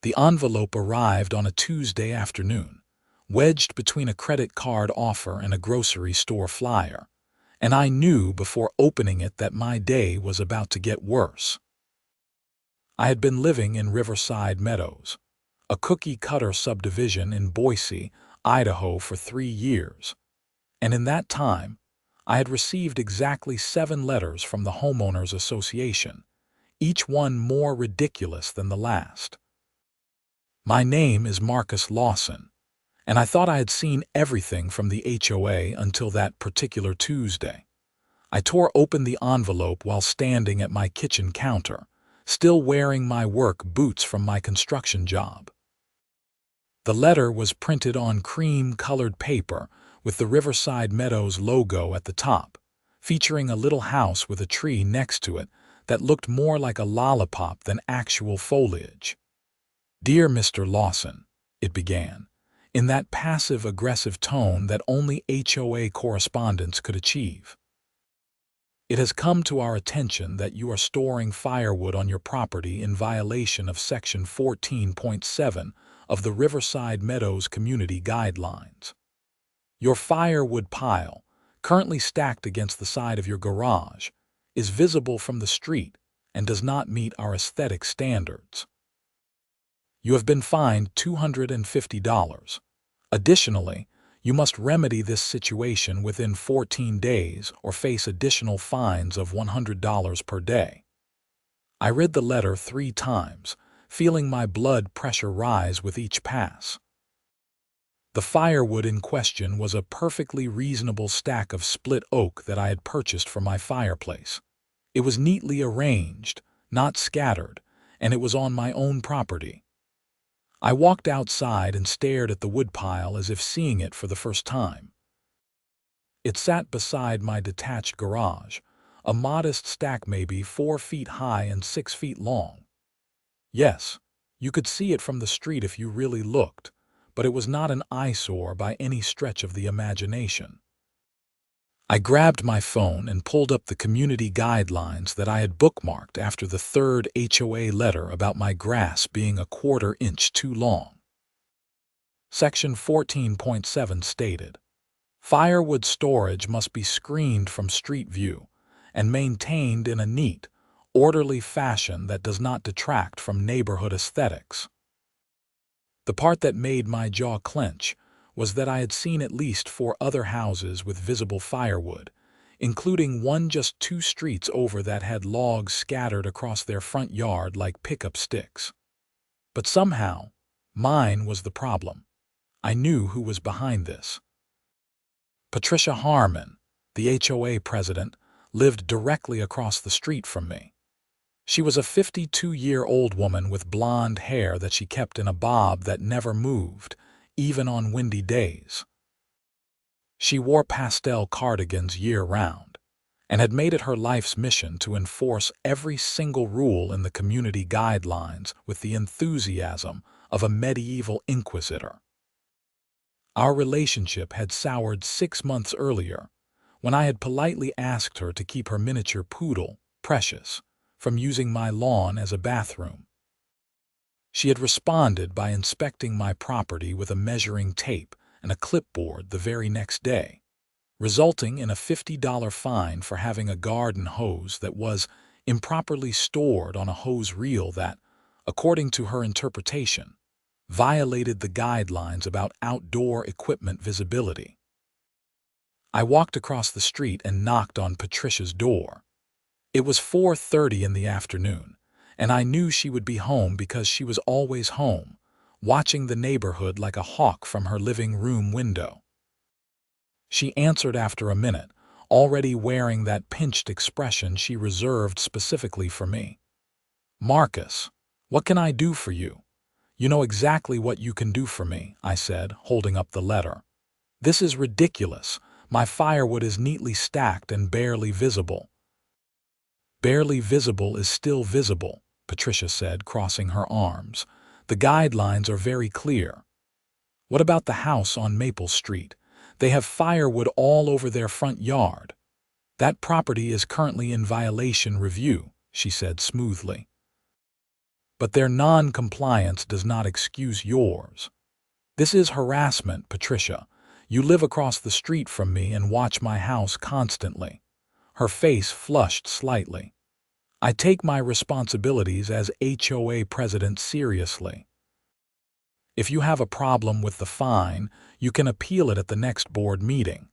The envelope arrived on a Tuesday afternoon, wedged between a credit card offer and a grocery store flyer, and I knew before opening it that my day was about to get worse. I had been living in Riverside Meadows, a cookie-cutter subdivision in Boise, Idaho, for 3 years, and in that time, I had received exactly 7 letters from the Homeowners Association, each one more ridiculous than the last. My name is Marcus Lawson, and I thought I had seen everything from the HOA until that particular Tuesday. I tore open the envelope while standing at my kitchen counter, still wearing my work boots from my construction job. The letter was printed on cream-colored paper with the Riverside Meadows logo at the top, featuring a little house with a tree next to it that looked more like a lollipop than actual foliage. "Dear Mr. Lawson," it began, in that passive-aggressive tone that only HOA correspondents could achieve. "It has come to our attention that you are storing firewood on your property in violation of Section 14.7 of the Riverside Meadows Community Guidelines. Your firewood pile, currently stacked against the side of your garage, is visible from the street and does not meet our aesthetic standards. You have been fined $250. Additionally, you must remedy this situation within 14 days or face additional fines of $100 per day." I read the letter 3 times, feeling my blood pressure rise with each pass. The firewood in question was a perfectly reasonable stack of split oak that I had purchased for my fireplace. It was neatly arranged, not scattered, and it was on my own property. I walked outside and stared at the woodpile as if seeing it for the first time. It sat beside my detached garage, a modest stack maybe 4 feet high and 6 feet long. Yes, you could see it from the street if you really looked, but it was not an eyesore by any stretch of the imagination. I grabbed my phone and pulled up the community guidelines that I had bookmarked after the 3rd HOA letter about my grass being a 1/4 inch too long. Section 14.7 stated, "Firewood storage must be screened from street view and maintained in a neat, orderly fashion that does not detract from neighborhood aesthetics." The part that made my jaw clench was that I had seen at least 4 other houses with visible firewood, including one just 2 streets over that had logs scattered across their front yard like pickup sticks. But somehow, mine was the problem. I knew who was behind this. Patricia Harmon, the HOA president, lived directly across the street from me. She was a 52-year-old woman with blonde hair that she kept in a bob that never moved, even on windy days. She wore pastel cardigans year-round, and had made it her life's mission to enforce every single rule in the community guidelines with the enthusiasm of a medieval inquisitor. Our relationship had soured 6 months earlier, when I had politely asked her to keep her miniature poodle, Precious, from using my lawn as a bathroom. She had responded by inspecting my property with a measuring tape and a clipboard the very next day, resulting in a $50 fine for having a garden hose that was improperly stored on a hose reel that, according to her interpretation, violated the guidelines about outdoor equipment visibility. I walked across the street and knocked on Patricia's door. It was 4:30 in the afternoon, and I knew she would be home because she was always home, watching the neighborhood like a hawk from her living room window. She answered after a minute, already wearing that pinched expression she reserved specifically for me. "Marcus, what can I do for you?" "You know exactly what you can do for me," I said, holding up the letter. "This is ridiculous. My firewood is neatly stacked and barely visible." "Barely visible is still visible," Patricia said, crossing her arms. "The guidelines are very clear." "What about the house on Maple Street? They have firewood all over their front yard." "That property is currently in violation review," she said smoothly. but their non-compliance does not excuse yours. This is harassment, Patricia. You live across the street from me and watch my house constantly." Her face flushed slightly. "I take my responsibilities as HOA president seriously. If you have a problem with the fine, you can appeal it at the next board meeting.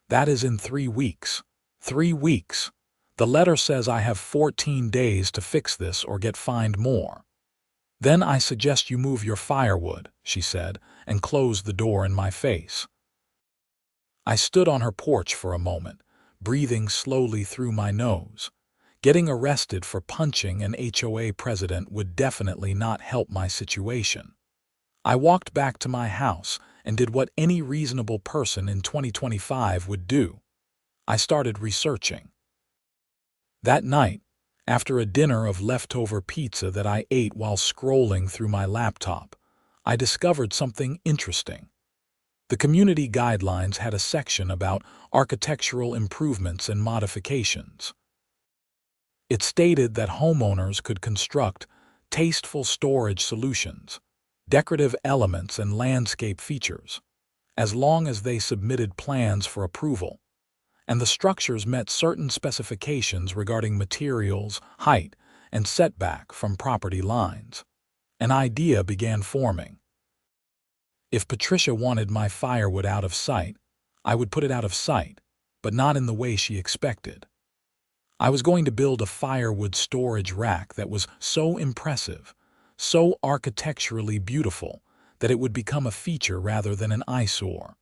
That is in 3 weeks. 3 weeks. The letter says I have 14 days to fix this or get fined more. Then I suggest you move your firewood," she said, and closed the door in my face. I stood on her porch for a moment, breathing slowly through my nose. Getting arrested for punching an HOA president would definitely not help my situation. I walked back to my house and did what any reasonable person in 2025 would do. I started researching. That night, after a dinner of leftover pizza that I ate while scrolling through my laptop, I discovered something interesting. The community guidelines had a section about architectural improvements and modifications. It stated that homeowners could construct tasteful storage solutions, decorative elements, and landscape features, as long as they submitted plans for approval, and the structures met certain specifications regarding materials, height, and setback from property lines. An idea began forming. If Patricia wanted my firewood out of sight, I would put it out of sight, but not in the way she expected. I was going to build a firewood storage rack that was so impressive, so architecturally beautiful, that it would become a feature rather than an eyesore.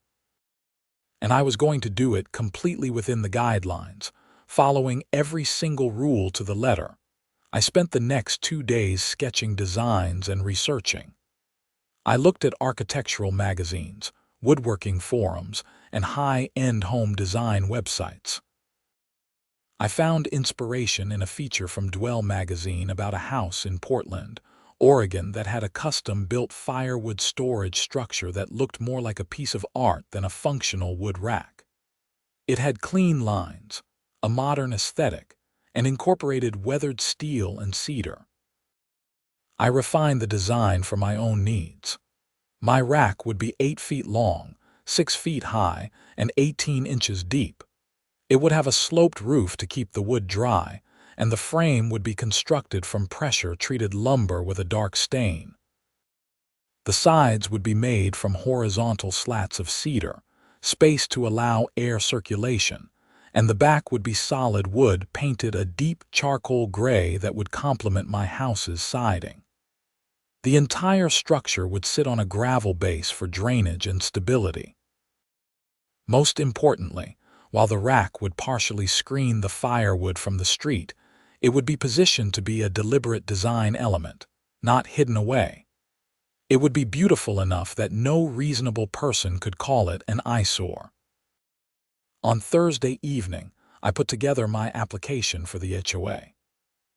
And I was going to do it completely within the guidelines, following every single rule to the letter. I spent the next 2 days sketching designs and researching. I looked at architectural magazines, woodworking forums, and high-end home design websites. I found inspiration in a feature from Dwell magazine about a house in Portland, Oregon that had a custom-built firewood storage structure that looked more like a piece of art than a functional wood rack. It had clean lines, a modern aesthetic, and incorporated weathered steel and cedar. I refined the design for my own needs. My rack would be 8 feet long, 6 feet high, and 18 inches deep. It would have a sloped roof to keep the wood dry, and the frame would be constructed from pressure-treated lumber with a dark stain. The sides would be made from horizontal slats of cedar, spaced to allow air circulation, and the back would be solid wood painted a deep charcoal gray that would complement my house's siding. The entire structure would sit on a gravel base for drainage and stability. Most importantly, while the rack would partially screen the firewood from the street, it would be positioned to be a deliberate design element, not hidden away. It would be beautiful enough that no reasonable person could call it an eyesore. On Thursday evening, I put together my application for the HOA.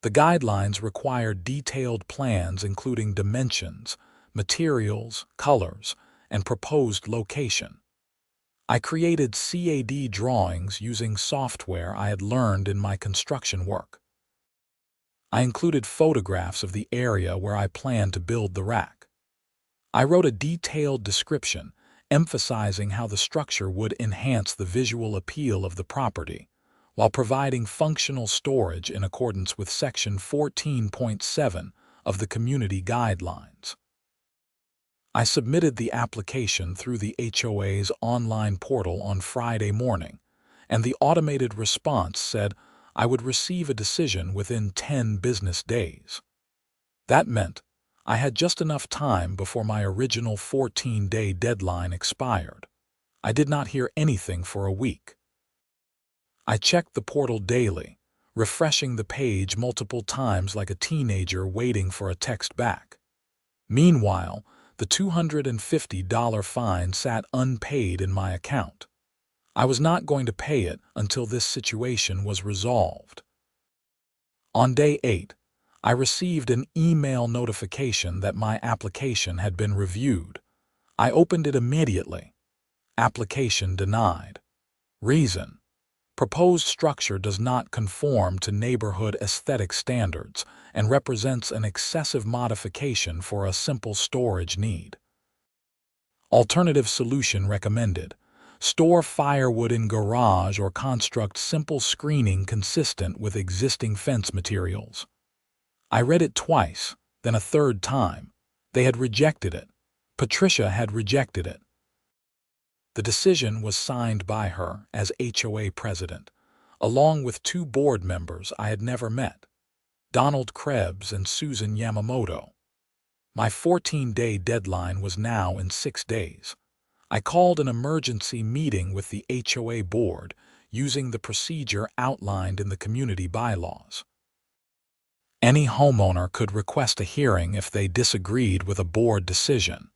The guidelines required detailed plans including dimensions, materials, colors, and proposed location. I created CAD drawings using software I had learned in my construction work. I included photographs of the area where I planned to build the rack. I wrote a detailed description, emphasizing how the structure would enhance the visual appeal of the property, while providing functional storage in accordance with Section 14.7 of the Community Guidelines. I submitted the application through the HOA's online portal on Friday morning, and the automated response said I would receive a decision within 10 business days. That meant I had just enough time before my original 14-day deadline expired. I did not hear anything for a week. I checked the portal daily, refreshing the page multiple times like a teenager waiting for a text back. Meanwhile, the $250 fine sat unpaid in my account. I was not going to pay it until this situation was resolved. On day 8, I received an email notification that my application had been reviewed. I opened it immediately. Application denied. Reason: proposed structure does not conform to neighborhood aesthetic standards and represents an excessive modification for a simple storage need. Alternative solution recommended. Store firewood in garage or construct simple screening consistent with existing fence materials. I read it twice, then a third time. They had rejected it. Patricia had rejected it. The decision was signed by her as HOA president, along with 2 board members I had never met, Donald Krebs and Susan Yamamoto. My 14-day deadline was now in 6 days. I called an emergency meeting with the HOA board using the procedure outlined in the community bylaws. Any homeowner could request a hearing if they disagreed with a board decision,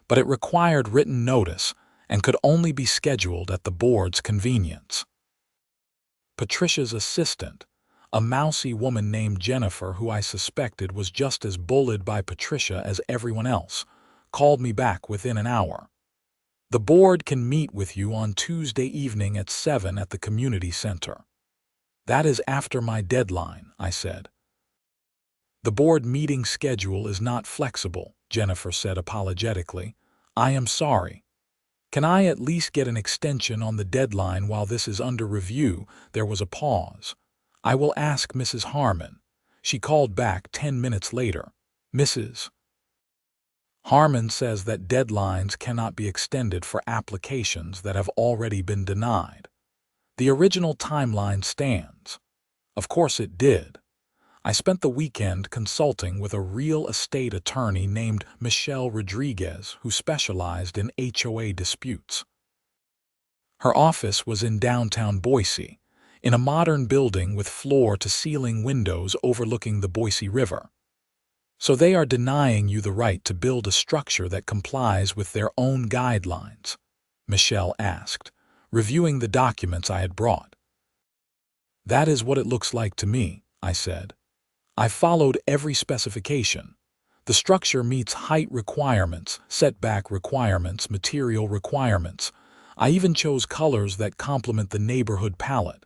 but it required written notice and could only be scheduled at the board's convenience. Patricia's assistant, a mousy woman named Jennifer who I suspected was just as bullied by Patricia as everyone else, called me back within an hour. The board can meet with you on Tuesday evening at 7 at the community center. That is after my deadline, I said. The board meeting schedule is not flexible, Jennifer said apologetically. I am sorry. Can I at least get an extension on the deadline while this is under review? There was a pause. I will ask Mrs. Harmon. She called back 10 minutes later. Mrs. Harmon says that deadlines cannot be extended for applications that have already been denied. The original timeline stands. Of course it did. I spent the weekend consulting with a real estate attorney named Michelle Rodriguez who specialized in HOA disputes. Her office was in downtown Boise, in a modern building with floor-to-ceiling windows overlooking the Boise River. So they are denying you the right to build a structure that complies with their own guidelines? Michelle asked, reviewing the documents I had brought. That is what it looks like to me, I said. I followed every specification. The structure meets height requirements, setback requirements, material requirements. I even chose colors that complement the neighborhood palette.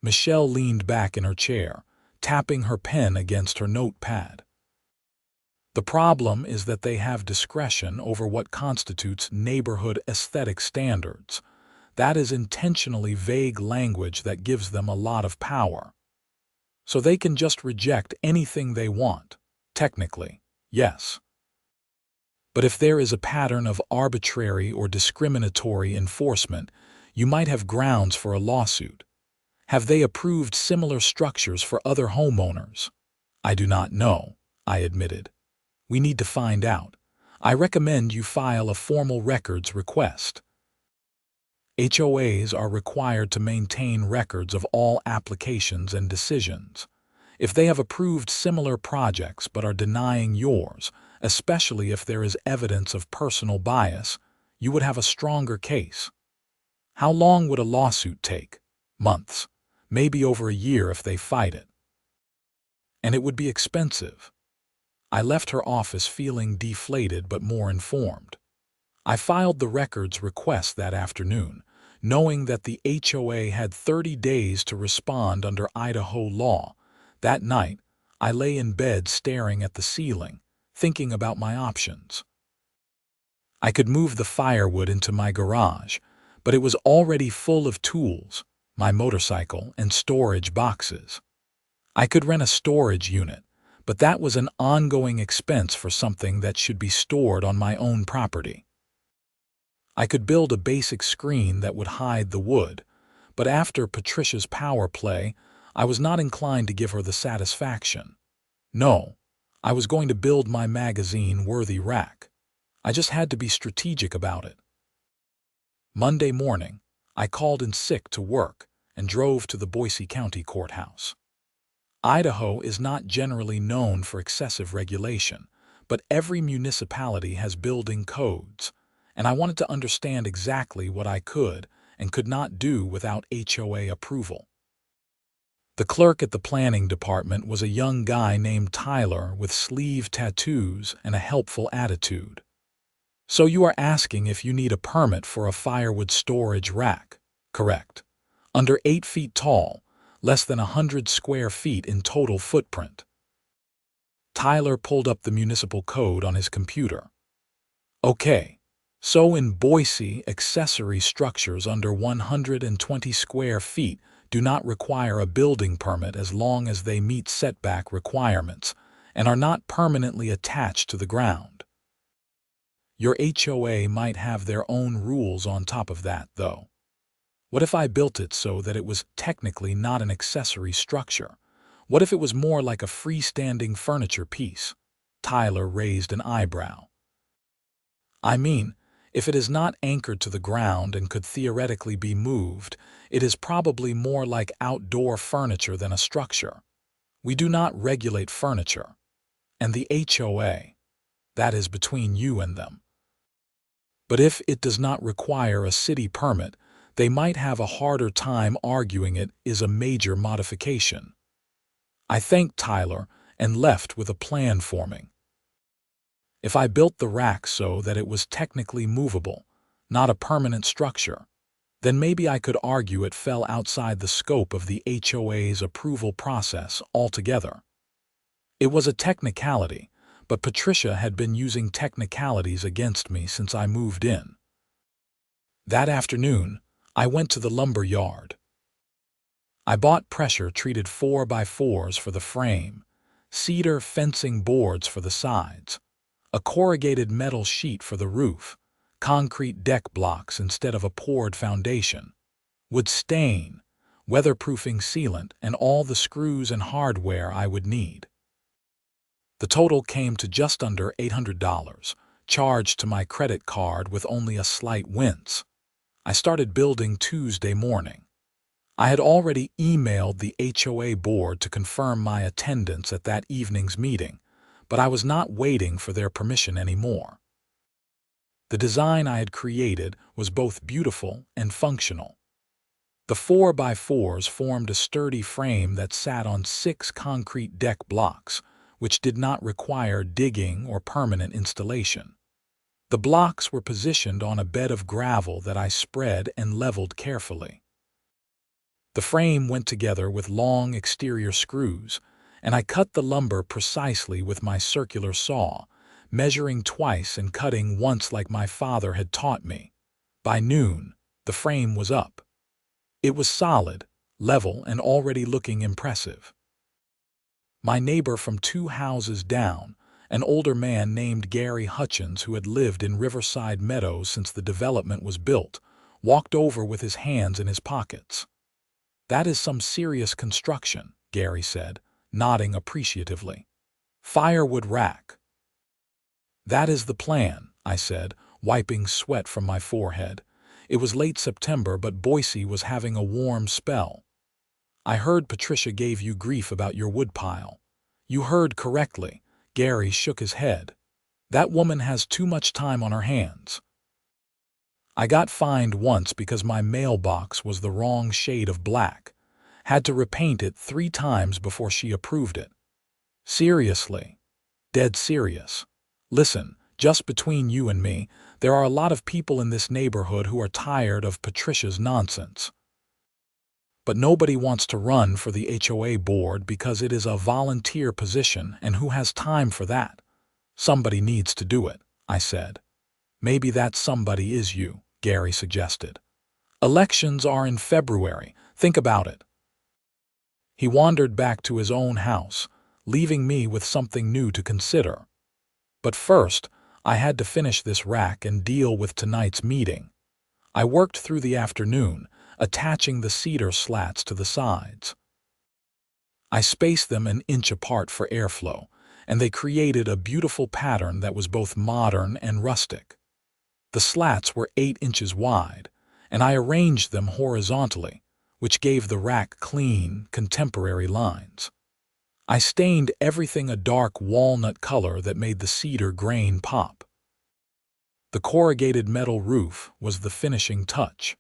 Michelle leaned back in her chair, tapping her pen against her notepad. The problem is that they have discretion over what constitutes neighborhood aesthetic standards. That is intentionally vague language that gives them a lot of power. So they can just reject anything they want. Technically, yes. But if there is a pattern of arbitrary or discriminatory enforcement, you might have grounds for a lawsuit. Have they approved similar structures for other homeowners? I do not know, I admitted. We need to find out. I recommend you file a formal records request. HOAs are required to maintain records of all applications and decisions. If they have approved similar projects but are denying yours, especially if there is evidence of personal bias, you would have a stronger case. How long would a lawsuit take? Months. Maybe over a year if they fight it. And it would be expensive. I left her office feeling deflated but more informed. I filed the records request that afternoon, knowing that the HOA had 30 days to respond under Idaho law. That night, I lay in bed staring at the ceiling, thinking about my options. I could move the firewood into my garage, but it was already full of tools, my motorcycle, and storage boxes. I could rent a storage unit, but that was an ongoing expense for something that should be stored on my own property. I could build a basic screen that would hide the wood, but after Patricia's power play, I was not inclined to give her the satisfaction. No, I was going to build my magazine-worthy rack. I just had to be strategic about it. Monday morning, I called in sick to work and drove to the Boise County Courthouse. Idaho is not generally known for excessive regulation, but every municipality has building codes, and I wanted to understand exactly what I could and could not do without HOA approval. The clerk at the planning department was a young guy named Tyler with sleeve tattoos and a helpful attitude. So you are asking if you need a permit for a firewood storage rack? Correct. Under 8 feet tall, less than 100 square feet in total footprint. Tyler pulled up the municipal code on his computer. Okay, so in Boise, accessory structures under 120 square feet do not require a building permit as long as they meet setback requirements and are not permanently attached to the ground. Your HOA might have their own rules on top of that, though. What if I built it so that it was technically not an accessory structure? What if it was more like a freestanding furniture piece? Tyler raised an eyebrow. I mean, if it is not anchored to the ground and could theoretically be moved, it is probably more like outdoor furniture than a structure. We do not regulate furniture. And the HOA, that is between you and them. But if it does not require a city permit, they might have a harder time arguing it is a major modification. I thanked Tyler and left with a plan forming. If I built the rack so that it was technically movable, not a permanent structure, then maybe I could argue it fell outside the scope of the HOA's approval process altogether. It was a technicality, but Patricia had been using technicalities against me since I moved in. That afternoon, I went to the lumber yard. I bought pressure-treated 4x4s for the frame, cedar fencing boards for the sides, a corrugated metal sheet for the roof, concrete deck blocks instead of a poured foundation, wood stain, weatherproofing sealant, and all the screws and hardware I would need. The total came to just under $800, charged to my credit card with only a slight wince. I started building Tuesday morning. I had already emailed the HOA board to confirm my attendance at that evening's meeting, but I was not waiting for their permission anymore. The design I had created was both beautiful and functional. The 4x4s formed a sturdy frame that sat on 6 concrete deck blocks, which did not require digging or permanent installation. The blocks were positioned on a bed of gravel that I spread and leveled carefully. The frame went together with long exterior screws, and I cut the lumber precisely with my circular saw, measuring twice and cutting once like my father had taught me. By noon, the frame was up. It was solid, level, and already looking impressive. My neighbor from 2 houses down, an older man named Gary Hutchins who had lived in Riverside Meadows since the development was built, walked over with his hands in his pockets. "That is some serious construction," Gary said, nodding appreciatively. "Firewood rack." "That is the plan," I said, wiping sweat from my forehead. It was late September, but Boise was having a warm spell. "I heard Patricia gave you grief about your woodpile." "You heard correctly." Gary shook his head. "That woman has too much time on her hands." I got fined once because my mailbox was the wrong shade of black. Had to repaint it 3 times before she approved it. Seriously. Dead serious. Listen, just between you and me, there are a lot of people in this neighborhood who are tired of Patricia's nonsense. But nobody wants to run for the HOA board because it is a volunteer position, and who has time for that? Somebody needs to do it, I said. Maybe that somebody is you, Gary suggested. Elections are in February. Think about it. He wandered back to his own house, leaving me with something new to consider. But first, I had to finish this rack and deal with tonight's meeting. I worked through the afternoon, attaching the cedar slats to the sides. I spaced them an inch apart for airflow, and they created a beautiful pattern that was both modern and rustic. The slats were 8 inches wide, and I arranged them horizontally, which gave the rack clean, contemporary lines. I stained everything a dark walnut color that made the cedar grain pop. The corrugated metal roof was the finishing touch.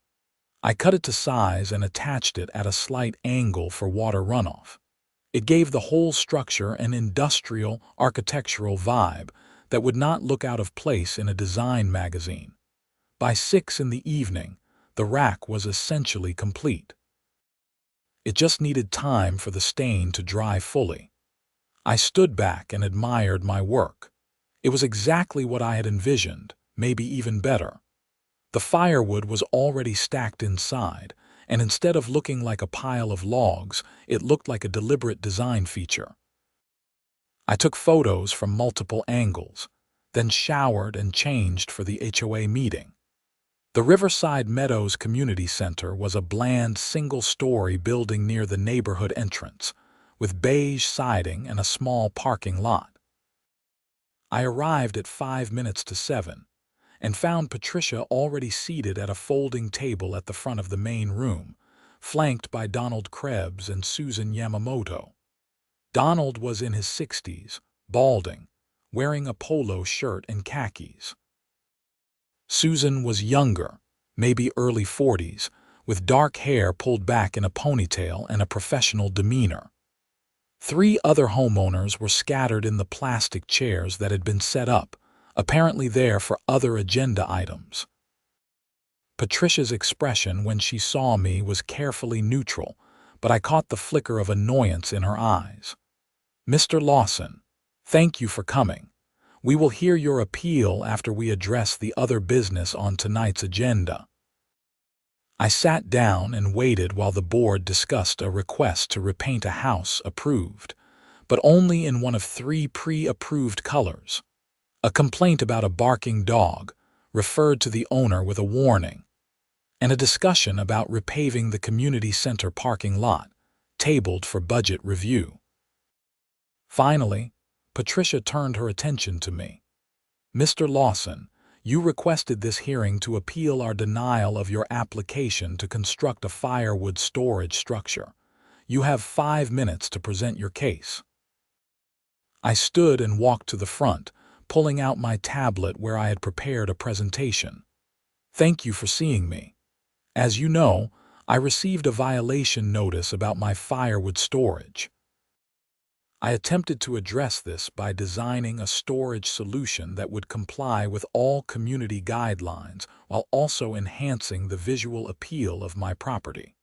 I cut it to size and attached it at a slight angle for water runoff. It gave the whole structure an industrial, architectural vibe that would not look out of place in a design magazine. By 6 in the evening, the rack was essentially complete. It just needed time for the stain to dry fully. I stood back and admired my work. It was exactly what I had envisioned, maybe even better. The firewood was already stacked inside, and instead of looking like a pile of logs, it looked like a deliberate design feature. I took photos from multiple angles, then showered and changed for the HOA meeting. The Riverside Meadows Community Center was a bland single-story building near the neighborhood entrance, with beige siding and a small parking lot. I arrived at 5 minutes to 7 and found Patricia already seated at a folding table at the front of the main room, flanked by Donald Krebs and Susan Yamamoto. Donald was in his 60s, balding, wearing a polo shirt and khakis. Susan was younger, maybe early 40s, with dark hair pulled back in a ponytail and a professional demeanor. 3 other homeowners were scattered in the plastic chairs that had been set up, apparently there for other agenda items. Patricia's expression when she saw me was carefully neutral, but I caught the flicker of annoyance in her eyes. "Mr. Lawson, thank you for coming. We will hear your appeal after we address the other business on tonight's agenda." I sat down and waited while the board discussed a request to repaint a house approved, but only in one of 3 pre-approved colors. A complaint about a barking dog, referred to the owner with a warning, and a discussion about repaving the community center parking lot, tabled for budget review. Finally, Patricia turned her attention to me. "Mr. Lawson, you requested this hearing to appeal our denial of your application to construct a firewood storage structure. You have 5 minutes to present your case." I stood and walked to the front, pulling out my tablet where I had prepared a presentation. "Thank you for seeing me. As you know, I received a violation notice about my firewood storage. I attempted to address this by designing a storage solution that would comply with all community guidelines while also enhancing the visual appeal of my property.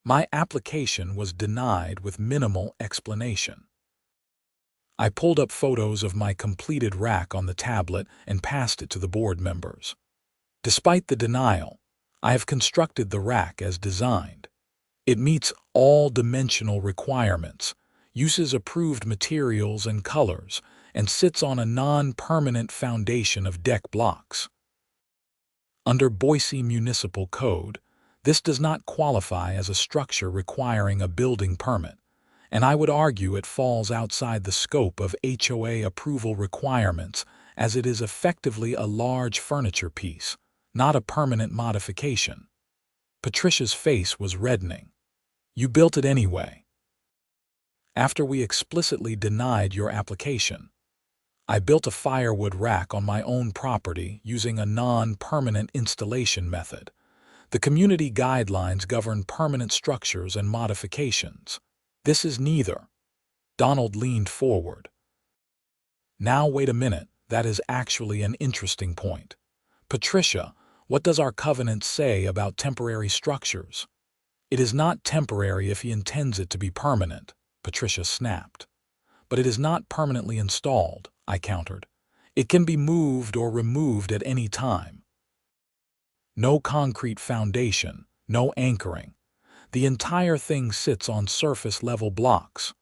My application was denied with minimal explanation. I pulled up photos of my completed rack on the tablet and passed it to the board members. Despite the denial, I have constructed the rack as designed. It meets all dimensional requirements, uses approved materials and colors, and sits on a non-permanent foundation of deck blocks. Under Boise Municipal Code, this does not qualify as a structure requiring a building permit, and I would argue it falls outside the scope of HOA approval requirements as it is effectively a large furniture piece, not a permanent modification. Patricia's face was reddening. "You built it anyway." "After we explicitly denied your application. I built a firewood rack on my own property using a non-permanent installation method. The community guidelines govern permanent structures and modifications. This is neither." Donald leaned forward. "Now wait a minute, that is actually an interesting point. Patricia, what does our covenant say about temporary structures?" "It is not temporary if he intends it to be permanent," Patricia snapped. "But it is not permanently installed," I countered. "It can be moved or removed at any time. No concrete foundation, no anchoring. The entire thing sits on surface-level blocks."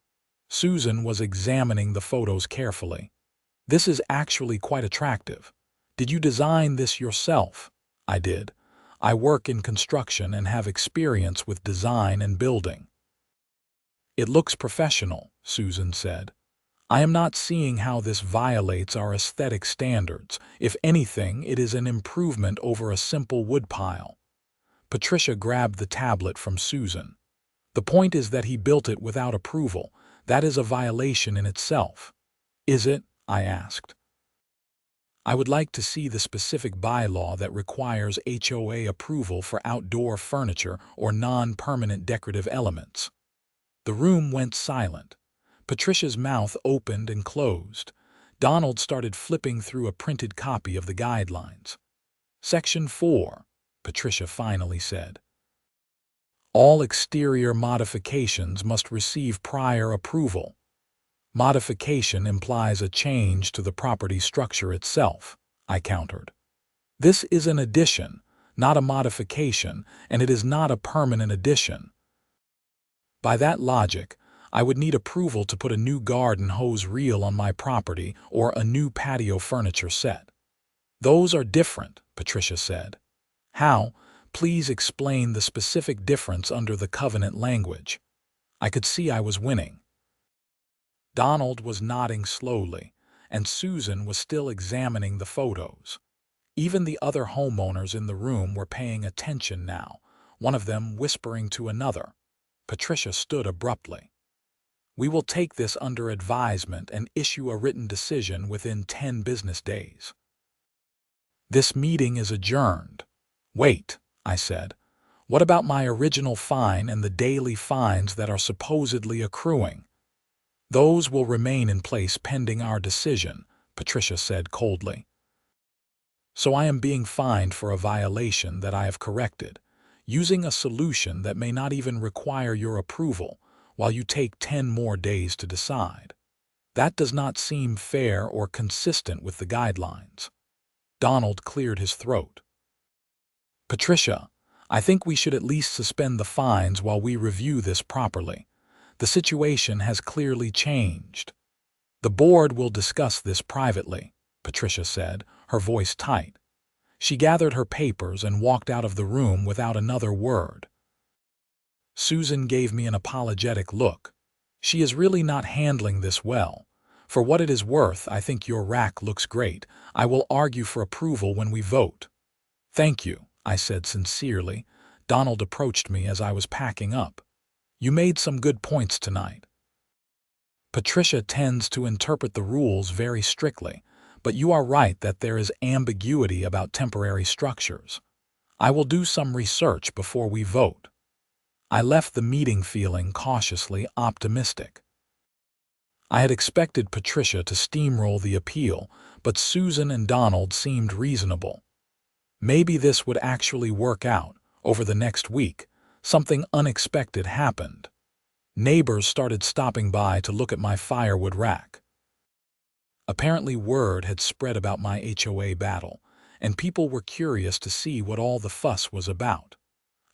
Susan was examining the photos carefully. "This is actually quite attractive. Did you design this yourself?" "I did. I work in construction and have experience with design and building." "It looks professional," Susan said. "I am not seeing how this violates our aesthetic standards. If anything, it is an improvement over a simple woodpile." Patricia grabbed the tablet from Susan. "The point is that he built it without approval. That is a violation in itself." "Is it?" I asked. "I would like to see the specific bylaw that requires HOA approval for outdoor furniture or non-permanent decorative elements." The room went silent. Patricia's mouth opened and closed. Donald started flipping through a printed copy of the guidelines. "Section 4, Patricia finally said. "All exterior modifications must receive prior approval." Modification implies a change to the property structure itself, I countered. This is an addition, not a modification, and it is not a permanent addition. By that logic, I would need approval to put a new garden hose reel on my property or a new patio furniture set. Those are different, Patricia said. How? Please explain the specific difference under the covenant language. I could see I was winning. Donald was nodding slowly, and Susan was still examining the photos. Even the other homeowners in the room were paying attention now, one of them whispering to another. Patricia stood abruptly. We will take this under advisement and issue a written decision within 10 business days. This meeting is adjourned. Wait, I said. What about my original fine and the daily fines that are supposedly accruing? Those will remain in place pending our decision, Patricia said coldly. So I am being fined for a violation that I have corrected, using a solution that may not even require your approval, while you take 10 more days to decide. That does not seem fair or consistent with the guidelines. Donald cleared his throat. Patricia, I think we should at least suspend the fines while we review this properly. The situation has clearly changed. The board will discuss this privately, Patricia said, her voice tight. She gathered her papers and walked out of the room without another word. Susan gave me an apologetic look. She is really not handling this well. For what it is worth, I think your rack looks great. I will argue for approval when we vote. Thank you, I said sincerely. Donald approached me as I was packing up. You made some good points tonight. Patricia tends to interpret the rules very strictly, but you are right that there is ambiguity about temporary structures. I will do some research before we vote. I left the meeting feeling cautiously optimistic. I had expected Patricia to steamroll the appeal, but Susan and Donald seemed reasonable. Maybe this would actually work out. Over the next week, something unexpected happened. Neighbors started stopping by to look at my firewood rack. Apparently word had spread about my HOA battle, and people were curious to see what all the fuss was about.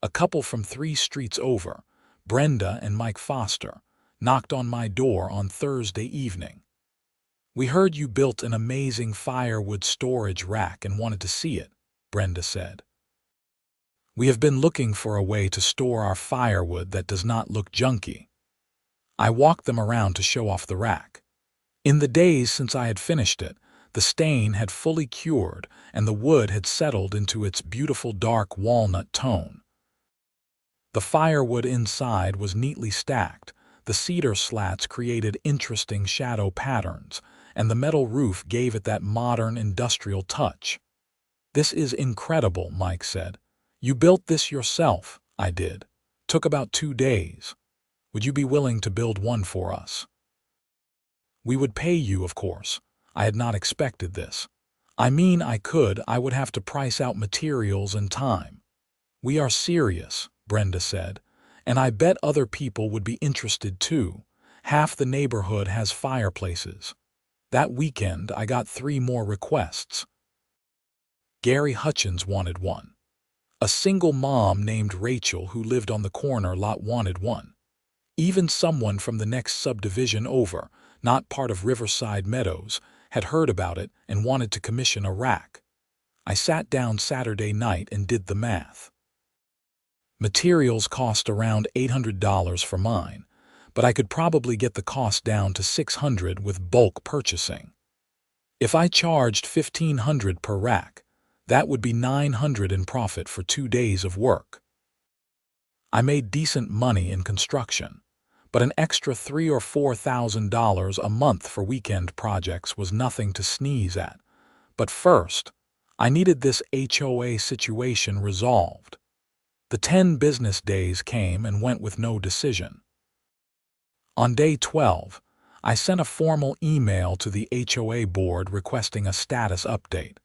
A couple from 3 streets over, Brenda and Mike Foster, knocked on my door on Thursday evening. We heard you built an amazing firewood storage rack and wanted to see it, Brenda said. We have been looking for a way to store our firewood that does not look junky. I walked them around to show off the rack. In the days since I had finished it, the stain had fully cured and the wood had settled into its beautiful dark walnut tone. The firewood inside was neatly stacked, the cedar slats created interesting shadow patterns, and the metal roof gave it that modern industrial touch. This is incredible, Mike said. You built this yourself. I did. Took about 2 days. Would you be willing to build one for us? We would pay you, of course. I had not expected this. I mean, I would have to price out materials and time. We are serious, Brenda said, and I bet other people would be interested too. Half the neighborhood has fireplaces. That weekend, I got 3 more requests. Gary Hutchins wanted one. A single mom named Rachel who lived on the corner lot wanted one. Even someone from the next subdivision over, not part of Riverside Meadows, had heard about it and wanted to commission a rack. I sat down Saturday night and did the math. Materials cost around $800 for mine, but I could probably get the cost down to $600 with bulk purchasing. If I charged $1,500 per rack, that would be $900 in profit for 2 days of work. I made decent money in construction, but an extra $3,000 or $4,000 a month for weekend projects was nothing to sneeze at. But first, I needed this HOA situation resolved. The 10 business days came and went with no decision. On day 12, I sent a formal email to the HOA board requesting a status update.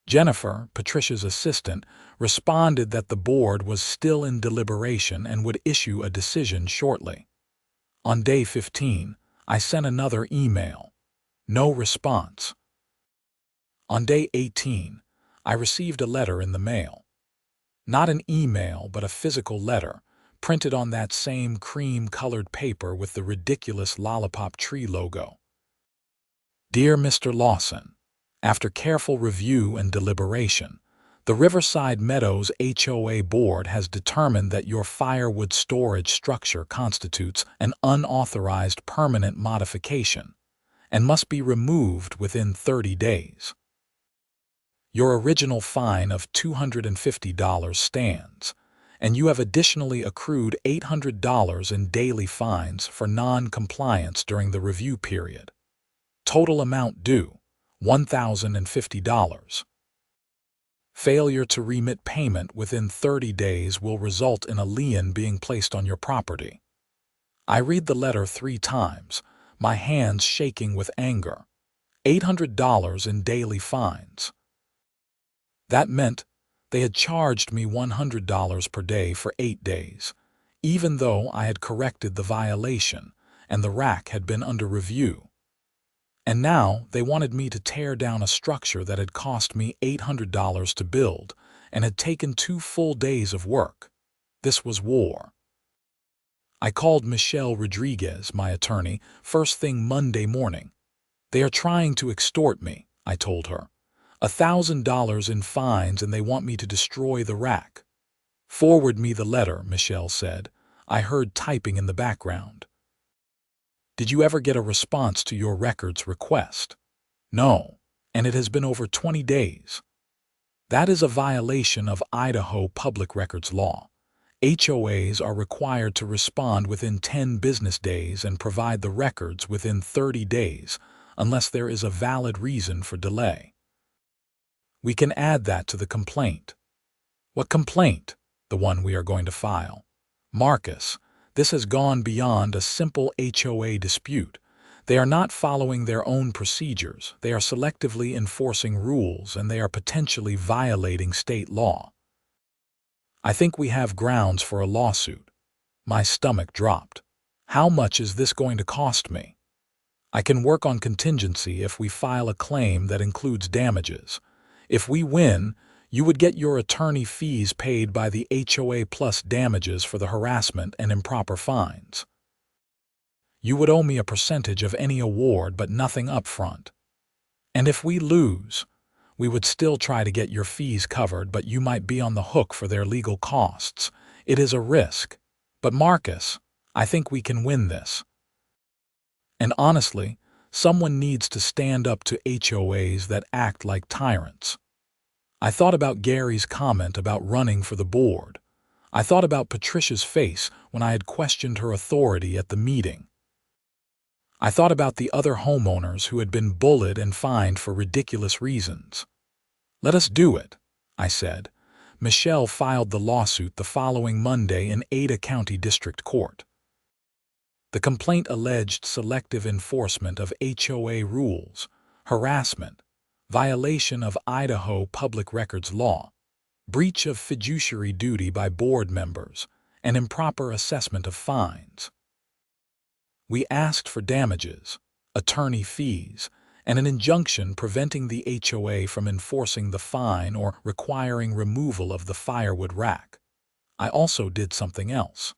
Jennifer, Patricia's assistant, responded that the board was still in deliberation and would issue a decision shortly. On day 15, I sent another email. No response. On day 18, I received a letter in the mail. Not an email, but a physical letter, printed on that same cream-colored paper with the ridiculous lollipop tree logo. Dear Mr. Lawson, after careful review and deliberation, the Riverside Meadows HOA board has determined that your firewood storage structure constitutes an unauthorized permanent modification and must be removed within 30 days. Your original fine of $250 stands, and you have additionally accrued $800 in daily fines for non-compliance during the review period. Total amount due, $1,050. Failure to remit payment within 30 days will result in a lien being placed on your property. I read the letter 3 times, my hands shaking with anger. $800 in daily fines. That meant they had charged me $100 per day for 8 days, even though I had corrected the violation and the rack had been under review. And now they wanted me to tear down a structure that had cost me $800 to build and had taken 2 full days of work. This was war. I called Michelle Rodriguez, my attorney, first thing Monday morning. They are trying to extort me, I told her. $1,000 in fines and they want me to destroy the rack. Forward me the letter, Michelle said. I heard typing in the background. Did you ever get a response to your records request? No, and it has been over 20 days. That is a violation of Idaho public records law. HOAs are required to respond within 10 business days and provide the records within 30 days, unless there is a valid reason for delay. We can add that to the complaint. What complaint? The one we are going to file. Marcus, this has gone beyond a simple HOA dispute. They are not following their own procedures. They are selectively enforcing rules and they are potentially violating state law. I think we have grounds for a lawsuit. My stomach dropped. How much is this going to cost me? I can work on contingency if we file a claim that includes damages. If we win, you would get your attorney fees paid by the HOA plus damages for the harassment and improper fines. You would owe me a percentage of any award but nothing upfront. And if we lose, we would still try to get your fees covered, but you might be on the hook for their legal costs. It is a risk. But Marcus, I think we can win this. And honestly, someone needs to stand up to HOAs that act like tyrants. I thought about Gary's comment about running for the board. I thought about Patricia's face when I had questioned her authority at the meeting. I thought about the other homeowners who had been bullied and fined for ridiculous reasons. Let us do it, I said. Michelle filed the lawsuit the following Monday in Ada County District Court. The complaint alleged selective enforcement of HOA rules, harassment, violation of Idaho public records law, breach of fiduciary duty by board members, and improper assessment of fines. We asked for damages, attorney fees, and an injunction preventing the HOA from enforcing the fine or requiring removal of the firewood rack. I also did something else.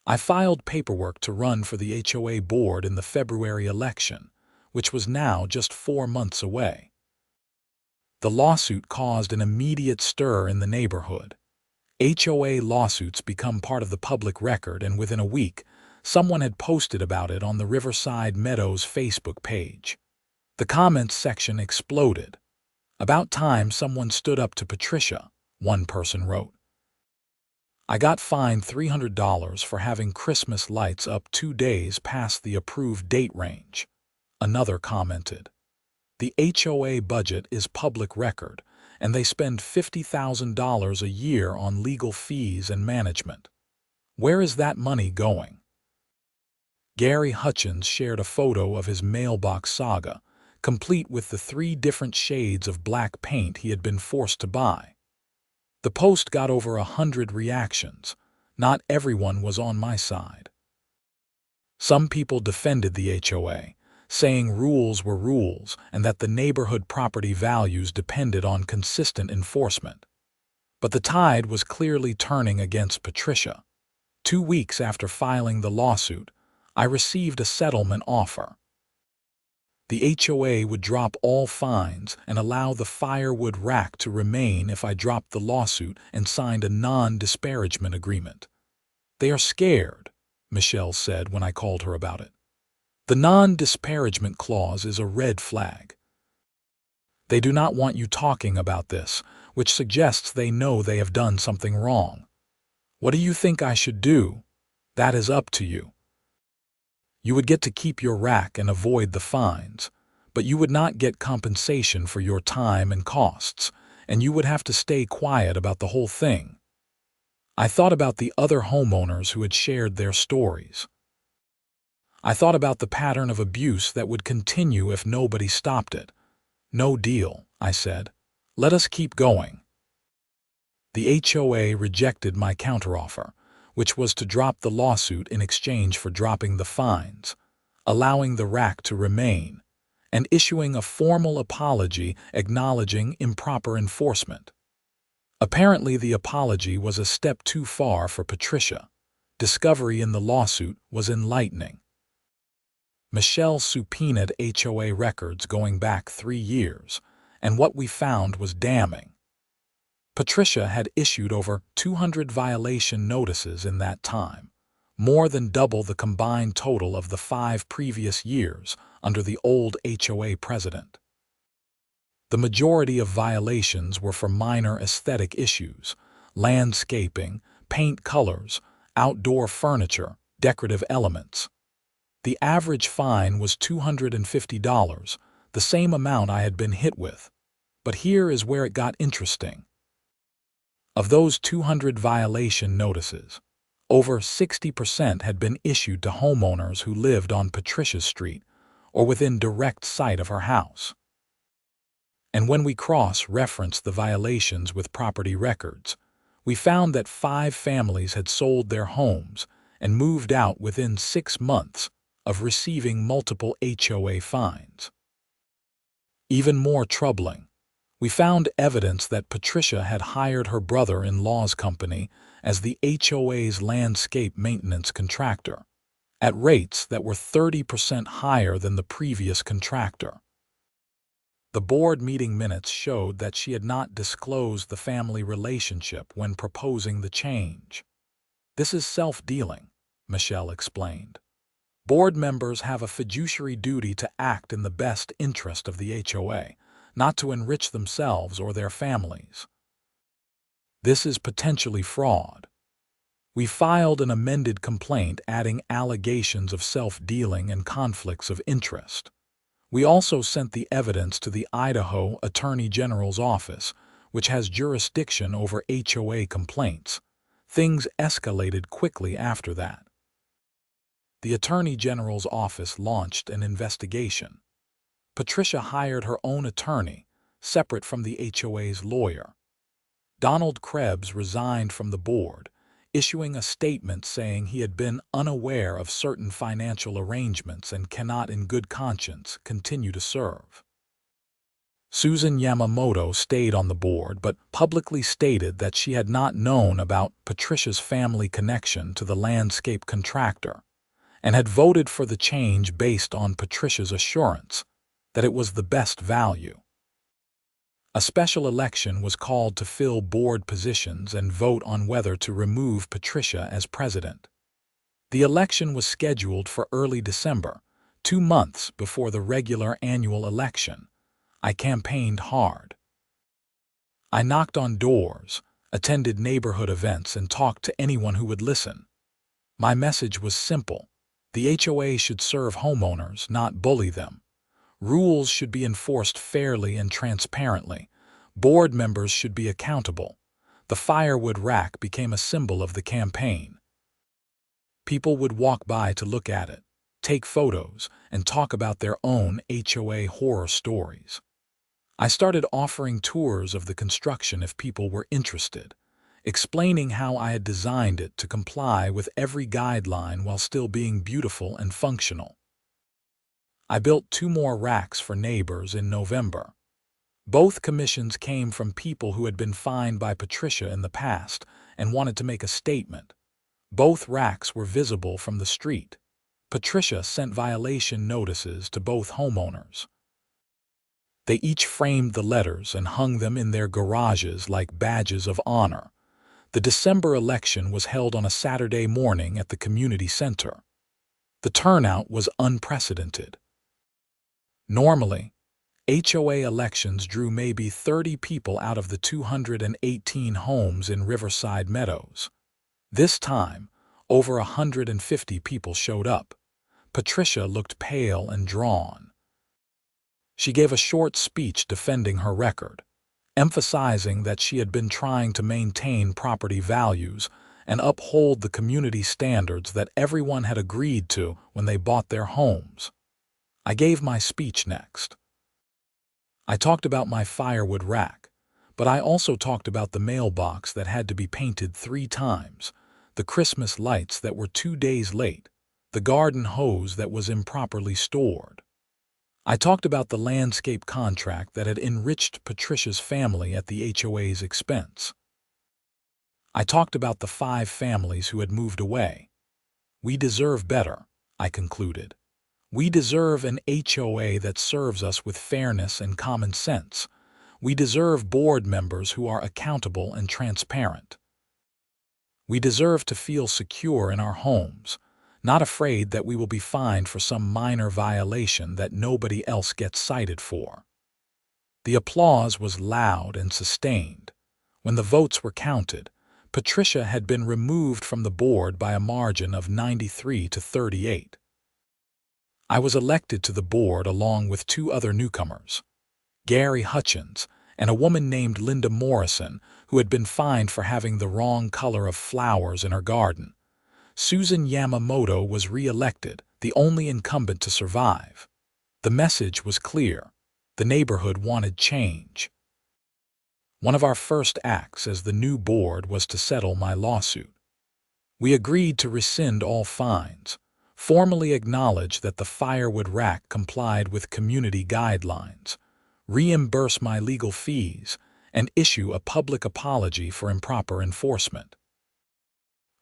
I filed paperwork to run for the HOA board in the February election, which was now just 4 months away. The lawsuit caused an immediate stir in the neighborhood. HOA lawsuits become part of the public record, and within a week, someone had posted about it on the Riverside Meadows Facebook page. The comments section exploded. About time someone stood up to Patricia, one person wrote. I got fined $300 for having Christmas lights up 2 days past the approved date range. Another commented. The HOA budget is public record, and they spend $50,000 a year on legal fees and management. Where is that money going? Gary Hutchins shared a photo of his mailbox saga, complete with the 3 different shades of black paint he had been forced to buy. The post got over 100 reactions. Not everyone was on my side. Some people defended the HOA, saying rules were rules and that the neighborhood property values depended on consistent enforcement. But the tide was clearly turning against Patricia. 2 weeks after filing the lawsuit, I received a settlement offer. The HOA would drop all fines and allow the firewood rack to remain if I dropped the lawsuit and signed a non-disparagement agreement. "They are scared," Michelle said when I called her about it. "The non-disparagement clause is a red flag. They do not want you talking about this, which suggests they know they have done something wrong. What do you think I should do? That is up to you. You would get to keep your rack and avoid the fines, but you would not get compensation for your time and costs, and you would have to stay quiet about the whole thing." I thought about the other homeowners who had shared their stories. I thought about the pattern of abuse that would continue if nobody stopped it. "No deal," I said. "Let us keep going." The HOA rejected my counteroffer, which was to drop the lawsuit in exchange for dropping the fines, allowing the rack to remain, and issuing a formal apology acknowledging improper enforcement. Apparently, the apology was a step too far for Patricia. Discovery in the lawsuit was enlightening. Michelle subpoenaed HOA records going back 3 years, and what we found was damning. Patricia had issued over 200 violation notices in that time, more than double the combined total of the 5 previous years under the old HOA president. The majority of violations were for minor aesthetic issues: landscaping, paint colors, outdoor furniture, decorative elements. The average fine was $250, the same amount I had been hit with. But here is where it got interesting. Of those 200 violation notices, over 60% had been issued to homeowners who lived on Patricia's Street or within direct sight of her house. And when we cross-referenced the violations with property records, we found that 5 families had sold their homes and moved out within 6 months of receiving multiple HOA fines. Even more troubling, we found evidence that Patricia had hired her brother-in-law's company as the HOA's landscape maintenance contractor, at rates that were 30% higher than the previous contractor. The board meeting minutes showed that she had not disclosed the family relationship when proposing the change. "This is self-dealing," Michelle explained. "Board members have a fiduciary duty to act in the best interest of the HOA, not to enrich themselves or their families. This is potentially fraud." We filed an amended complaint adding allegations of self-dealing and conflicts of interest. We also sent the evidence to the Idaho Attorney General's office, which has jurisdiction over HOA complaints. Things escalated quickly after that. The Attorney General's office launched an investigation. Patricia hired her own attorney, separate from the HOA's lawyer. Donald Krebs resigned from the board, issuing a statement saying he had been unaware of certain financial arrangements and cannot in good conscience continue to serve. Susan Yamamoto stayed on the board but publicly stated that she had not known about Patricia's family connection to the landscape contractor and had voted for the change based on Patricia's assurance that it was the best value. A special election was called to fill board positions and vote on whether to remove Patricia as president. The election was scheduled for early December, 2 months before the regular annual election. I campaigned hard. I knocked on doors, attended neighborhood events, and talked to anyone who would listen. My message was simple. The HOA should serve homeowners, not bully them. Rules should be enforced fairly and transparently. Board members should be accountable. The firewood rack became a symbol of the campaign. People would walk by to look at it, take photos, and talk about their own HOA horror stories. I started offering tours of the construction if people were interested. explaining how I had designed it to comply with every guideline while still being beautiful and functional. I built 2 more racks for neighbors in November. Both commissions came from people who had been fined by Patricia in the past and wanted to make a statement. Both racks were visible from the street. Patricia sent violation notices to both homeowners. They each framed the letters and hung them in their garages like badges of honor. The December election was held on a Saturday morning at the community center. The turnout was unprecedented. Normally, HOA elections drew maybe 30 people out of the 218 homes in Riverside Meadows. This time, over 150 people showed up. Patricia looked pale and drawn. She gave a short speech defending her record, emphasizing that she had been trying to maintain property values and uphold the community standards that everyone had agreed to when they bought their homes. I gave my speech next. I talked about my firewood rack, but I also talked about the mailbox that had to be painted 3 times, the Christmas lights that were 2 days late, the garden hose that was improperly stored. I talked about the landscape contract that had enriched Patricia's family at the HOA's expense. I talked about the 5 families who had moved away. We deserve better, I concluded. We deserve an HOA that serves us with fairness and common sense. We deserve board members who are accountable and transparent. We deserve to feel secure in our homes, not afraid that we will be fined for some minor violation that nobody else gets cited for. The applause was loud and sustained. When the votes were counted, Patricia had been removed from the board by a margin of 93 to 38. I was elected to the board along with 2 other newcomers, Gary Hutchins and a woman named Linda Morrison, who had been fined for having the wrong color of flowers in her garden. Susan Yamamoto was re-elected, the only incumbent to survive. The message was clear. The neighborhood wanted change. One of our first acts as the new board was to settle my lawsuit. We agreed to rescind all fines, formally acknowledge that the firewood rack complied with community guidelines, reimburse my legal fees, and issue a public apology for improper enforcement.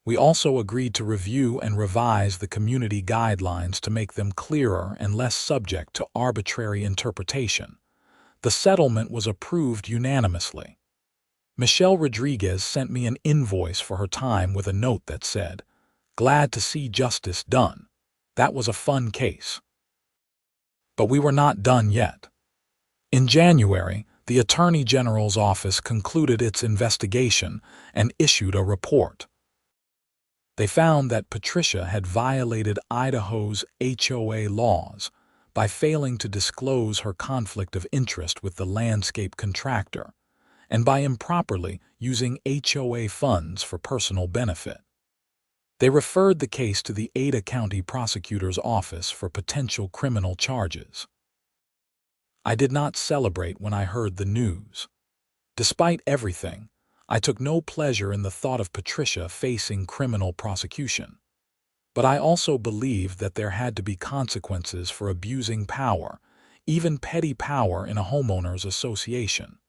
We also agreed to review and revise the community guidelines to make them clearer and less subject to arbitrary interpretation. The settlement was approved unanimously. Michelle Rodriguez sent me an invoice for her time with a note that said, "Glad to see justice done. That was a fun case." But we were not done yet. In January, the Attorney General's office concluded its investigation and issued a report. They found that Patricia had violated Idaho's HOA laws by failing to disclose her conflict of interest with the landscape contractor and by improperly using HOA funds for personal benefit. They referred the case to the Ada County Prosecutor's Office for potential criminal charges. I did not celebrate when I heard the news. Despite everything, I took no pleasure in the thought of Patricia facing criminal prosecution. But I also believed that there had to be consequences for abusing power, even petty power in a homeowners association.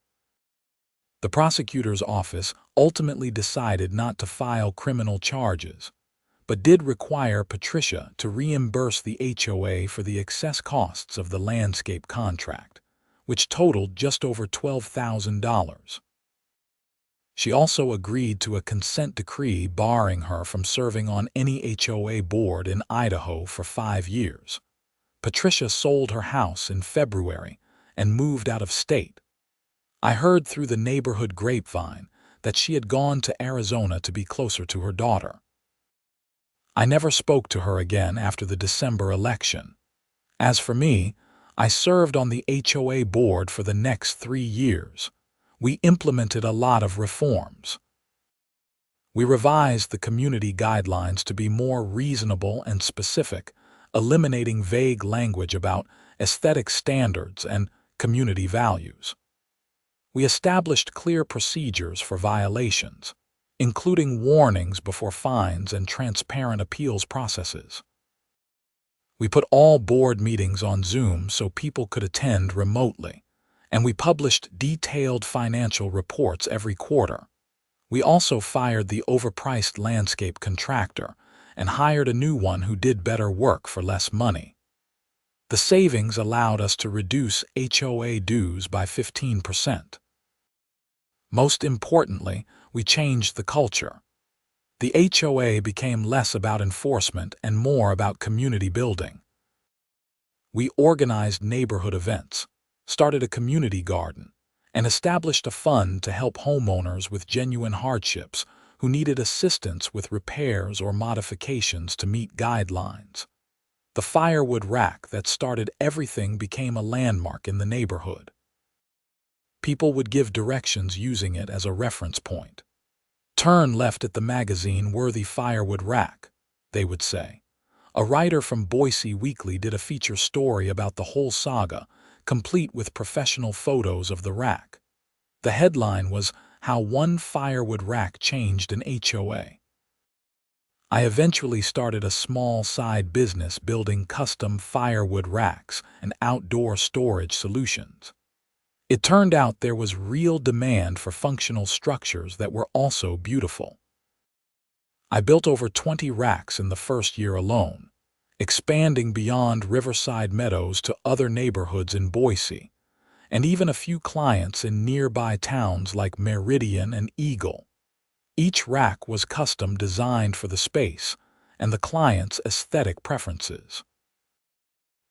The prosecutor's office ultimately decided not to file criminal charges, but did require Patricia to reimburse the HOA for the excess costs of the landscape contract, which totaled just over $12,000. She also agreed to a consent decree barring her from serving on any HOA board in Idaho for 5 years. Patricia sold her house in February and moved out of state. I heard through the neighborhood grapevine that she had gone to Arizona to be closer to her daughter. I never spoke to her again after the December election. As for me, I served on the HOA board for the next 3 years. We implemented a lot of reforms. We revised the community guidelines to be more reasonable and specific, eliminating vague language about aesthetic standards and community values. We established clear procedures for violations, including warnings before fines and transparent appeals processes. We put all board meetings on Zoom so people could attend remotely, and we published detailed financial reports every quarter. We also fired the overpriced landscape contractor and hired a new one who did better work for less money. The savings allowed us to reduce HOA dues by 15%. Most importantly, we changed the culture. The HOA became less about enforcement and more about community building. We organized neighborhood events, started a community garden, and established a fund to help homeowners with genuine hardships who needed assistance with repairs or modifications to meet guidelines. The firewood rack that started everything became a landmark in the neighborhood. People would give directions using it as a reference point. "Turn left at the magazine-worthy firewood rack," they would say. A writer from Boise Weekly did a feature story about the whole saga, complete with professional photos of the rack. The headline was, "How One Firewood Rack Changed an HOA." I eventually started a small side business building custom firewood racks and outdoor storage solutions. It turned out there was real demand for functional structures that were also beautiful. I built over 20 racks in the first year alone, expanding beyond Riverside Meadows to other neighborhoods in Boise, and even a few clients in nearby towns like Meridian and Eagle. Each rack was custom designed for the space and the client's aesthetic preferences.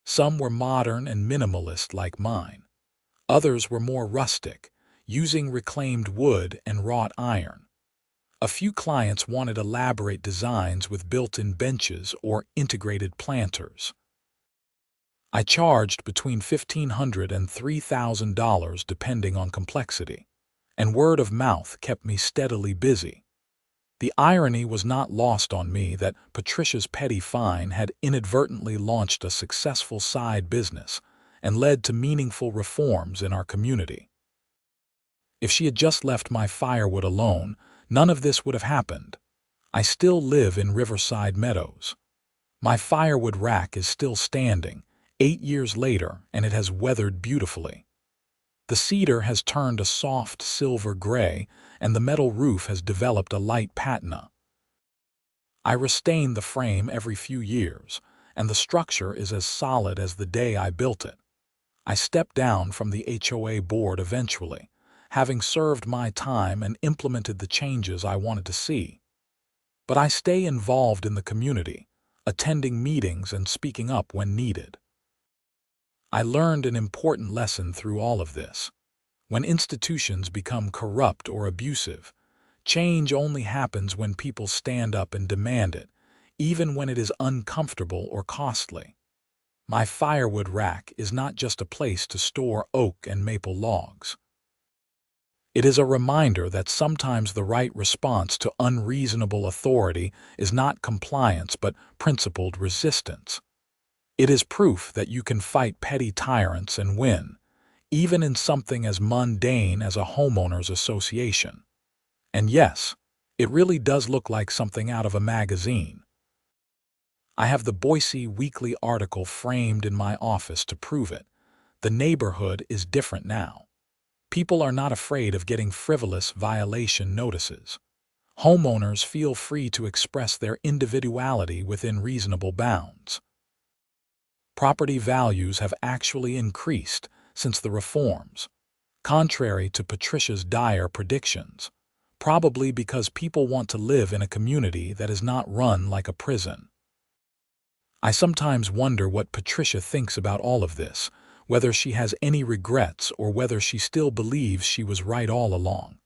Some were modern and minimalist like mine. Others were more rustic, using reclaimed wood and wrought iron. A few clients wanted elaborate designs with built-in benches or integrated planters. I charged between $1,500 and $3,000 depending on complexity, and word of mouth kept me steadily busy. The irony was not lost on me that Patricia's petty fine had inadvertently launched a successful side business and led to meaningful reforms in our community. If she had just left my firewood alone, none of this would have happened. I still live in Riverside Meadows. My firewood rack is still standing, 8 years later, and it has weathered beautifully. The cedar has turned a soft silver gray, and the metal roof has developed a light patina. I restain the frame every few years, and the structure is as solid as the day I built it. I stepped down from the HOA board eventually, having served my time and implemented the changes I wanted to see. But I stay involved in the community, attending meetings and speaking up when needed. I learned an important lesson through all of this. When institutions become corrupt or abusive, change only happens when people stand up and demand it, even when it is uncomfortable or costly. My firewood rack is not just a place to store oak and maple logs. It is a reminder that sometimes the right response to unreasonable authority is not compliance but principled resistance. It is proof that you can fight petty tyrants and win, even in something as mundane as a homeowners association. And yes, it really does look like something out of a magazine. I have the Boise Weekly article framed in my office to prove it. The neighborhood is different now. People are not afraid of getting frivolous violation notices. Homeowners feel free to express their individuality within reasonable bounds. Property values have actually increased since the reforms, contrary to Patricia's dire predictions, probably because people want to live in a community that is not run like a prison. I sometimes wonder what Patricia thinks about all of this, whether she has any regrets or whether she still believes she was right all along.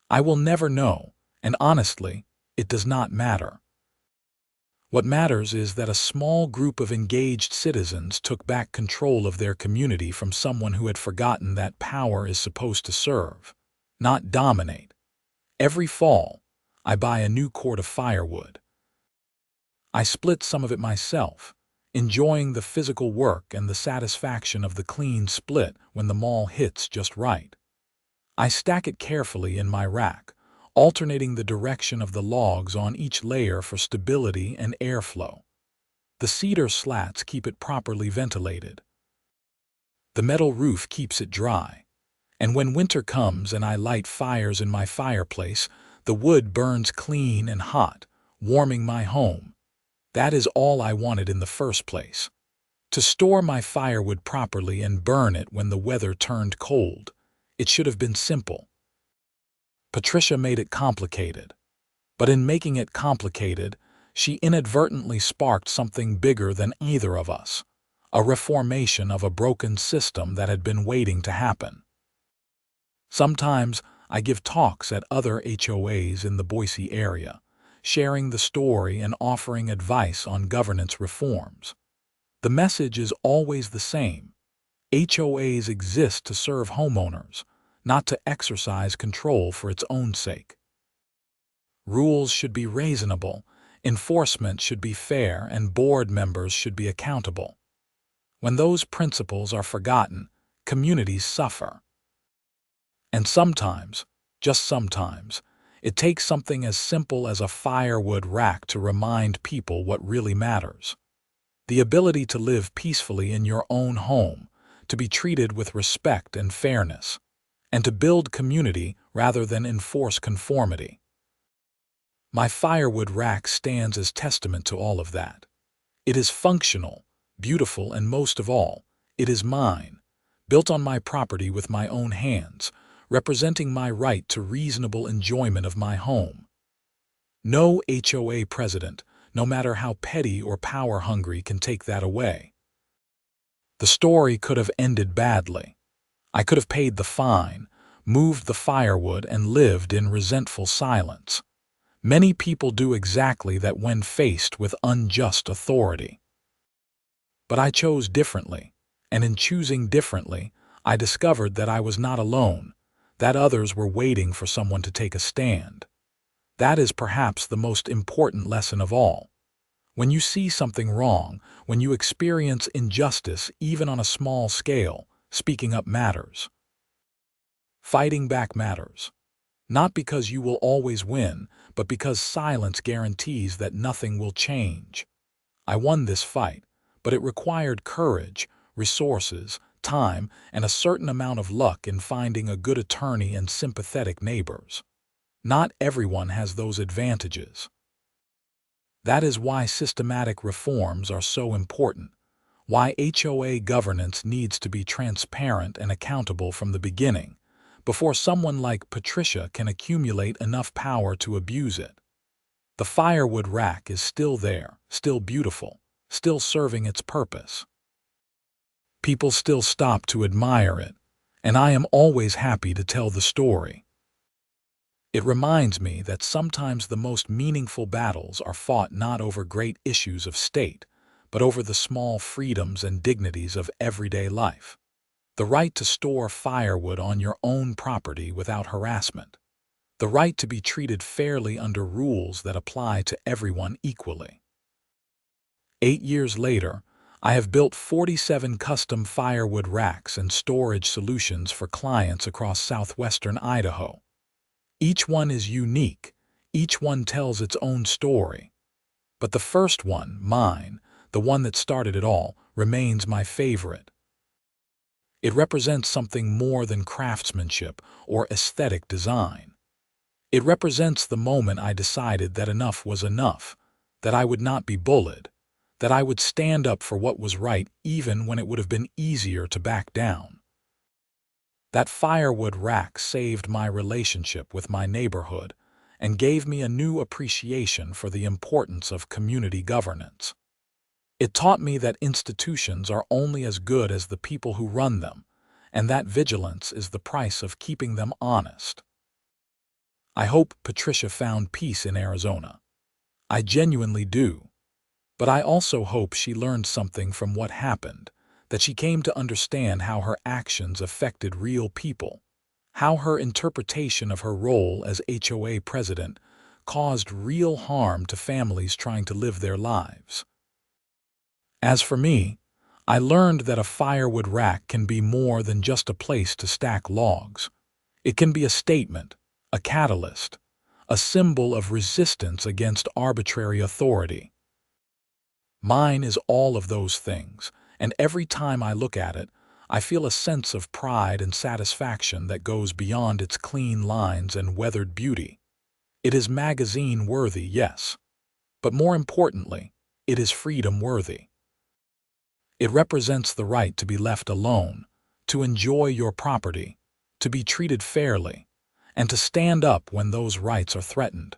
I will never know, and honestly, it does not matter. What matters is that a small group of engaged citizens took back control of their community from someone who had forgotten that power is supposed to serve, not dominate. Every fall, I buy a new cord of firewood. I split some of it myself, enjoying the physical work and the satisfaction of the clean split when the maul hits just right. I stack it carefully in my rack, alternating the direction of the logs on each layer for stability and airflow. The cedar slats keep it properly ventilated. The metal roof keeps it dry. And when winter comes and I light fires in my fireplace, the wood burns clean and hot, warming my home. That is all I wanted in the first place. To store my firewood properly and burn it when the weather turned cold. It should have been simple. Patricia made it complicated. But in making it complicated, she inadvertently sparked something bigger than either of us. A reformation of a broken system that had been waiting to happen. Sometimes I give talks at other HOAs in the Boise area, sharing the story and offering advice on governance reforms. The message is always the same. HOAs exist to serve homeowners, not to exercise control for its own sake. Rules should be reasonable, enforcement should be fair, and board members should be accountable. When those principles are forgotten, communities suffer. And sometimes, just sometimes, it takes something as simple as a firewood rack to remind people what really matters. The ability to live peacefully in your own home, to be treated with respect and fairness, and to build community rather than enforce conformity. My firewood rack stands as testament to all of that. It is functional, beautiful, and most of all, it is mine, built on my property with my own hands, representing my right to reasonable enjoyment of my home. No HOA president, no matter how petty or power-hungry, can take that away. The story could have ended badly. I could have paid the fine, moved the firewood, and lived in resentful silence. Many people do exactly that when faced with unjust authority. But I chose differently, and in choosing differently, I discovered that I was not alone, that others were waiting for someone to take a stand. That is perhaps the most important lesson of all. When you see something wrong, when you experience injustice even on a small scale, speaking up matters. Fighting back matters. Not because you will always win, but because silence guarantees that nothing will change. I won this fight, but it required courage, resources, time, and a certain amount of luck in finding a good attorney and sympathetic neighbors. Not everyone has those advantages. That is why systematic reforms are so important, why HOA governance needs to be transparent and accountable from the beginning, before someone like Patricia can accumulate enough power to abuse it. The firewood rack is still there, still beautiful, still serving its purpose. People still stop to admire it, and I am always happy to tell the story. It reminds me that sometimes the most meaningful battles are fought not over great issues of state, but over the small freedoms and dignities of everyday life. The right to store firewood on your own property without harassment. The right to be treated fairly under rules that apply to everyone equally. 8 years later, I have built 47 custom firewood racks and storage solutions for clients across southwestern Idaho. Each one is unique, each one tells its own story. But the first one, mine, the one that started it all, remains my favorite. It represents something more than craftsmanship or aesthetic design. It represents the moment I decided that enough was enough, that I would not be bullied, that I would stand up for what was right even when it would have been easier to back down. That firewood rack saved my relationship with my neighborhood and gave me a new appreciation for the importance of community governance. It taught me that institutions are only as good as the people who run them, and that vigilance is the price of keeping them honest. I hope Patricia found peace in Arizona. I genuinely do. But I also hope she learned something from what happened, that she came to understand how her actions affected real people, how her interpretation of her role as HOA president caused real harm to families trying to live their lives. As for me, I learned that a firewood rack can be more than just a place to stack logs. It can be a statement, a catalyst, a symbol of resistance against arbitrary authority. Mine is all of those things, and every time I look at it, I feel a sense of pride and satisfaction that goes beyond its clean lines and weathered beauty. It is magazine-worthy, yes, but more importantly, it is freedom-worthy. It represents the right to be left alone, to enjoy your property, to be treated fairly, and to stand up when those rights are threatened.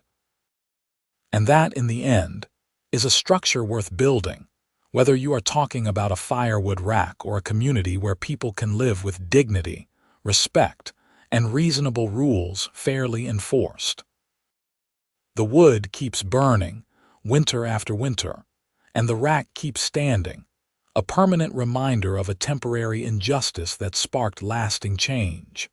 And that, in the end, is a structure worth building, whether you are talking about a firewood rack or a community where people can live with dignity, respect, and reasonable rules fairly enforced. The wood keeps burning, winter after winter, and the rack keeps standing, a permanent reminder of a temporary injustice that sparked lasting change.